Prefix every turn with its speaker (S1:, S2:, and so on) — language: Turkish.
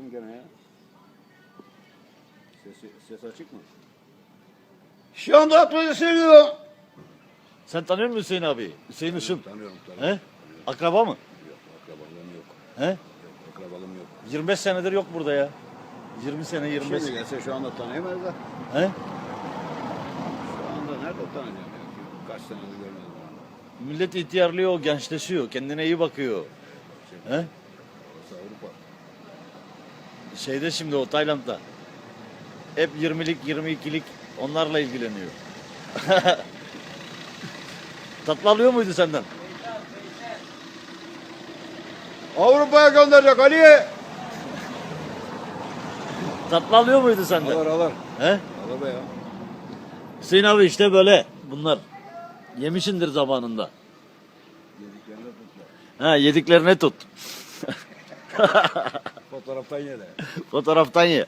S1: mı gene ya? Ses açık mı?
S2: Şu anda atmayı seviyor.
S3: Sen tanıyor musun Hüseyin abi? Hüseyin Işın.
S1: Tanıyorum.
S3: He? Akraba mı?
S1: Yok, akrabalığım yok.
S3: He?
S1: Yok, akrabalığım yok.
S3: 25 senedir yok burada ya. 20 sene 25.
S1: Şimdi gelse şu anda tanıyamaz da.
S3: He?
S1: Şu anda nerede tanıyacağım ya? Kaç senedir görmedim onu.
S3: Millet ihtiyarlıyor, gençleşiyor, kendine iyi bakıyor. He?
S1: Orası Avrupa.
S3: Şeyde şimdi o Tayland'da. Hep 20'lik, 22'lik onlarla ilgileniyor. Tatlı alıyor muydu senden?
S1: Avrupa'ya gönderecek Ali'ye.
S3: Tatlı alıyor muydu senden?
S1: Alır.
S3: He?
S1: Alır be ya.
S3: Hüseyin abi işte böyle bunlar. Yemişindir zamanında.
S1: Yediklerine tutlar.
S3: Ha yediklerine tut.
S1: Fotoğraftan ye de.
S3: Fotoğraftan ye.